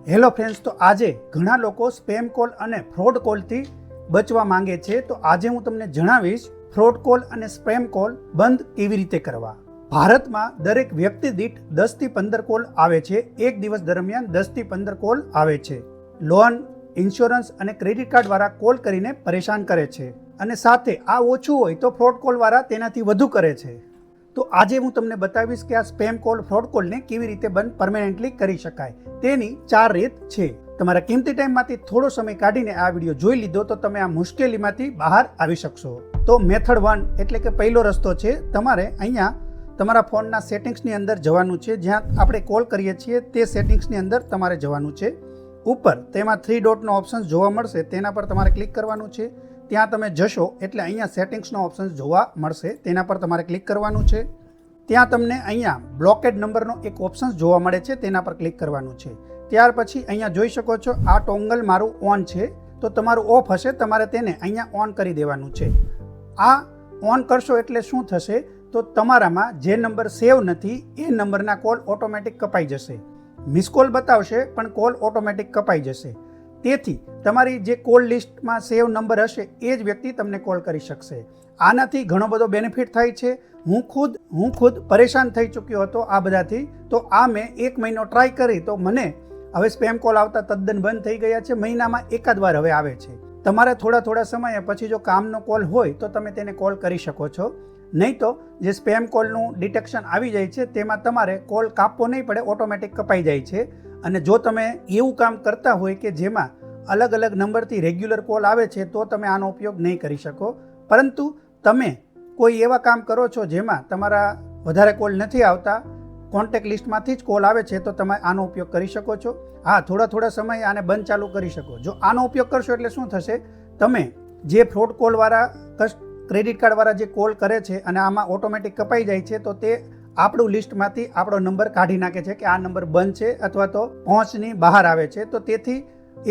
Hello friends, તો આજે ઘણા લોકો સ્પેમ કોલ અને ફ્રોડ કોલથી બચવા માંગે છે. તો આજે હું તમને જણાવીશ ફ્રોડ કોલ અને સ્પેમ કોલ બંધ કેવી રીતે કરવા. ભારતમાં દરેક વ્યક્તિ દીઠ 10 થી 15 કોલ આવે છે. એક દિવસ દરમિયાન 10 થી 15 કોલ આવે છે. લોન, ઇન્સ્યોરન્સ અને ક્રેડિટ કાર્ડ વાળા કોલ કરીને પરેશાન કરે છે અને સાથે આ ઓછું હોય તો ફ્રોડ કોલ વાળા તેનાથી વધુ કરે છે. તો આજે હું તમને બતાવીશ કે આ સ્પેમ કોલ, ફ્રોડ કોલને કેવી રીતે બંધ પરમેનન્ટલી કરી શકાય. તેની 4 રીત છે. તમારા કિંમતી ટાઈમમાંથી થોડો સમય કાઢીને આ વિડીયો જોઈ લીધો તો તમે આ મુશ્કેલીમાંથી બહાર આવી શકશો. તો મેથડ 1 એટલે કે પહેલો રસ્તો છે, તમારે અહીંયા તમારા ફોનના સેટિંગ્સની અંદર જવાનું છે. જ્યાં આપણે કોલ કરીએ છીએ તે સેટિંગ્સની અંદર તમારે જવાનું છે. ઉપર તેમાં 3 ડોટનો ઓપ્શન જોવા મળશે, તેના પર તમારે ક્લિક કરવાનું છે. ત્યાં તમે જશો એટલે અહીંયા સેટિંગ્સનો ઓપ્શન જોવા મળશે, તેના પર તમારે ક્લિક કરવાનું છે. ત્યાં તમને અહીંયા બ્લોકેડ નંબરનો એક ઓપ્શન જોવા મળે છે, તેના પર ક્લિક કરવાનું છે. ત્યાર પછી અહીંયા જોઈ શકો છો આ ટોંગલ મારું ઓન છે, તો તમારું ઓફ હશે, તમારે તેને અહીંયા ઓન કરી દેવાનું છે. આ ઓન કરશો એટલે શું થશે, તો તમારામાં જે નંબર સેવ નથી એ નંબરના કોલ ઓટોમેટિક કપાઈ જશે. મિસ કોલ બતાવશે પણ કોલ ઓટોમેટિક કપાઈ જશે. તેથી તમારી જે કોલ લિસ્ટમાં સેવ નંબર હશે એ જ વ્યક્તિ તમને કોલ કરી શકશે. આનાથી ઘણો બધો બેનિફિટ થાય છે. હું ખુદ પરેશાન થઈ ચૂક્યો હતો આ બધાથી. તો આ મેં 1 મહિનો ટ્રાય કરી તો મને હવે સ્પેમ કોલ આવતા તદ્દન બંધ થઈ ગયા છે. મહિનામાં એકાદ વાર હવે આવે છે. તમારે થોડા સમય પછી જો કામનો કોલ હોય તો તમે તેને કોલ કરી શકો છો. નહીં તો જે સ્પેમ કોલનું ડિટેક્શન આવી જાય છે તેમાં તમારે કોલ કાપવો નહીં પડે, ઓટોમેટિક કપાઈ જાય છે. અને જો તમે એવું કામ કરતા હોય કે જેમાં અલગ અલગ નંબરથી રેગ્યુલર કોલ આવે છે તો તમે આનો ઉપયોગ નહીં કરી શકો. પરંતુ તમે કોઈ એવા કામ કરો છો જેમાં તમારા વધારે કોલ નથી આવતા, કોન્ટેક્ટ લિસ્ટમાંથી જ કોલ આવે છે, તો તમે આનો ઉપયોગ કરી શકો છો. હા, થોડા સમય આને બંધ ચાલુ કરી શકો. જો આનો ઉપયોગ કરશો એટલે શું થશે, તમે જે ફ્રોડ કોલવાળા ક્રેડિટ કાર્ડવાળા જે કોલ કરે છે અને આમાં ઓટોમેટિક કપાઈ જાય છે, તો તે આપણું લિસ્ટમાંથી આપણો નંબર કાઢી નાખે છે કે આ નંબર બંધ છે અથવા તો પહોંચની બહાર આવે છે. તો તેથી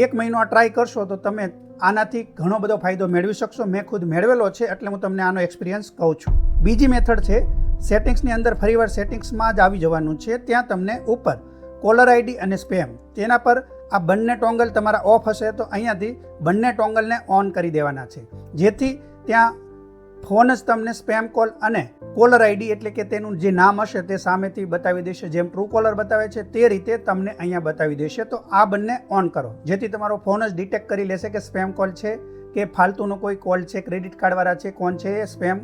1 મહિનો આ ટ્રાય કરશો તો તમે આનાથી ઘણો બધો ફાયદો મેળવી શકશો. મેં ખુદ મેળવેલો છે એટલે હું તમને આનો એક્સપિરિયન્સ કહું છું. બીજી મેથડ છે, સેટિંગ્સની અંદર ફરીવાર સેટિંગ્સમાં જ આવી જવાનું છે. ત્યાં તમને ઉપર કોલર આઈડી અને સ્પેમ, તેના પર આ બંને ટોંગલ તમારા ઓફ હશે તો અહીંયાથી બંને ટોંગલને ઓન કરી દેવાના છે. જેથી ત્યાં ફોન જ તમને સ્પેમ કોલ અને કોલર આઈડી એટલે કે તેનું જે નામ હશે તે સામેથી બતાવી દેશે. જેમ ટ્રુ કોલર બતાવે છે તે રીતે તમને અહીંયા બતાવી દેશે. તો આ બંને ઓન કરો, જેથી તમારો ફોન જ ડિટેક્ટ કરી લેશે કે સ્પેમ કોલ છે કે ફાલતુનો કોઈ કોલ છે, ક્રેડિટ કાર્ડવાળા છે, કોણ છે એ સ્પેમ,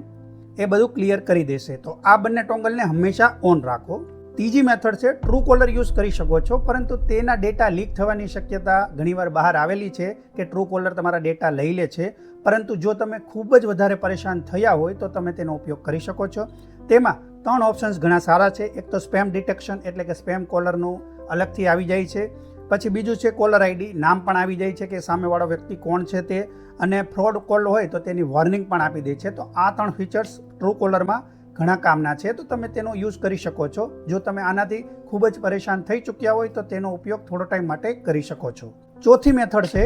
એ બધું ક્લિયર કરી દેશે. તો આ બંને ટોંગલને હંમેશા ઓન રાખો. ત્રીજી મેથડ છે, ટ્રુ કોલર યુઝ કરી શકો છો, પરંતુ તેના ડેટા લીક થવાની શક્યતા ઘણીવાર બહાર આવેલી છે કે ટ્રુ કોલર તમારા ડેટા લઈ લે છે. પરંતુ જો તમે ખૂબ જ વધારે પરેશાન થયા હોય તો તમે તેનો ઉપયોગ કરી શકો છો. તેમાં 3 ઓપ્શન્સ ઘણા સારા છે. એક તો સ્પેમ ડિટેક્શન એટલે કે સ્પેમ કોલરનું અલગથી આવી જાય છે. પછી બીજું છે કોલર આઈડી, નામ પણ આવી જાય છે કે સામેવાળો વ્યક્તિ કોણ છે તે, અને ફ્રોડ કોલ હોય તો તેની વોર્નિંગ પણ આપી દે છે. તો આ 3 ફીચર્સ ટ્રુ કોલરમાં ઘણા કામના છે, તો તમે તેનો યુઝ કરી શકો છો. જો તમે આનાથી ખૂબ જ પરેશાન થઈ ચૂક્યા હોય તો તેનો ઉપયોગ થોડો ટાઈમ માટે કરી શકો છો. ચોથી મેથડ છે,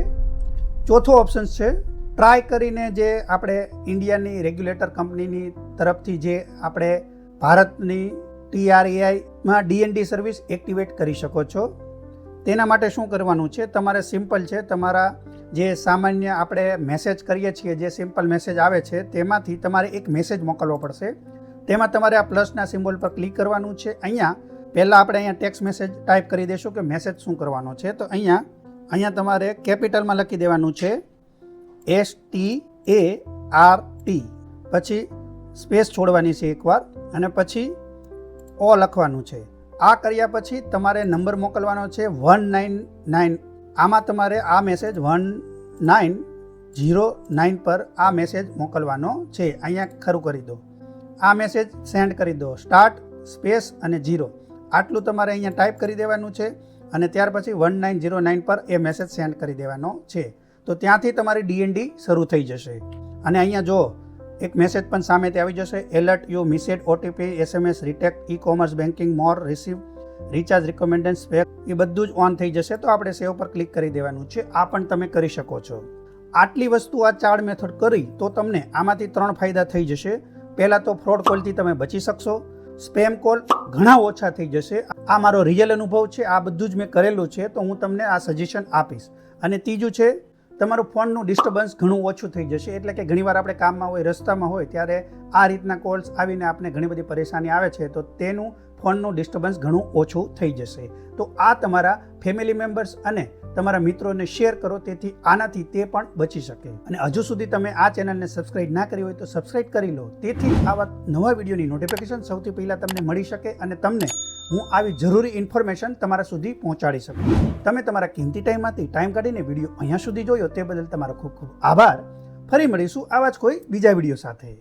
ચોથો ઓપ્શન છે, ટ્રાય કરીને જે આપણે ઇન્ડિયાની રેગ્યુલેટર કંપનીની તરફથી જે આપણે ભારતની TRAIમાં DND સર્વિસ એક્ટિવેટ કરી શકો છો. તેના માટે શું કરવાનું છે, તમારે સિમ્પલ છે, તમારા જે સામાન્ય આપણે મેસેજ કરીએ છીએ, જે સિમ્પલ મેસેજ આવે છે તેમાંથી તમારે એક મેસેજ મોકલવો પડશે. તેમાં તમારે આ પ્લસના સિમ્બોલ પર ક્લિક કરવાનું છે. અહીંયા પહેલાં આપણે અહીંયા ટેક્સ્ટ મેસેજ ટાઈપ કરી દઈશું કે મેસેજ શું કરવાનો છે. તો અહીંયા તમારે કેપિટલમાં લખી દેવાનું છે START, પછી સ્પેસ છોડવાની છે એકવાર, અને પછી O લખવાનું છે. આ કર્યા પછી તમારે નંબર મોકલવાનો છે 199. આમાં તમારે આ મેસેજ 1909 પર આ મેસેજ મોકલવાનો છે. અહીંયા ખરું કરી દો, આ મેસેજ સેન્ડ કરી દો. સ્ટાર્ટ સ્પેસ અને 0 આટલું તમારે અહીંયા ટાઈપ કરી દેવાનું છે. અને ત્યાર પછી 1909 પર એ મેસેજ સેન્ડ કરી દેવાનો છે. તો ત્યાંથી તમારી DND શરૂ થઈ જશે. અને અહીંયા જો એક મેસેજ પણ સામેથી આવી જશે, alert you missed OTP SMS રિટેક્ટ e commerce banking more receive recharge recommendations pack, એ બધું જ ઓન થઈ જશે. તો આપણે સેવ પર ક્લિક કરી દેવાનું છે. આ પણ તમે કરી શકો છો. આટલી વસ્તુ, આ 4 મેથડ કરી તો તમને આમાંથી 3 ફાયદા થઈ જશે. પહેલાં તો ફ્રોડ કોલથી તમે બચી શકશો. સ્પેમ કોલ ઘણા ઓછા થઈ જશે. આ મારો રિયલ અનુભવ છે, આ બધું જ મેં કરેલું છે, તો હું તમને આ સજેશન આપીશ. અને ત્રીજું છે, તમારું ફોનનું ડિસ્ટર્બન્સ ઘણું ઓછું થઈ જશે. એટલે કે ઘણીવાર આપણે કામમાં હોય, રસ્તામાં હોય, ત્યારે આ રીતના કોલ્સ આવીને આપણે ઘણી બધી પરેશાની આવે છે, તો તેનું ફોનનું ડિસ્ટર્બન્સ ઘણું ઓછું થઈ જશે. તો આ તમારા ફેમિલી મેમ્બર્સ અને તમારા મિત્રોને શેર કરો, તેથી આનાથી તે પણ બચી શકે. અને હજુ સુધી તમે આ ચેનલને સબસ્ક્રાઇબ ના કરી હોય તો સબસ્ક્રાઇબ કરી લો, તેથી આવા નવા વિડીયોની નોટિફિકેશન સૌથી પહેલાં તમને મળી શકે અને તમને હું આવી જરૂરી ઇન્ફોર્મેશન તમારા સુધી પહોંચાડી શકું. તમે તમારા કિંમતી ટાઈમમાંથી ટાઈમ કાઢીને વિડીયો અહીંયા સુધી જોયો તે બદલ તમારો ખૂબ ખૂબ આભાર. ફરી મળીશું આવા જ કોઈ બીજા વિડીયો સાથે.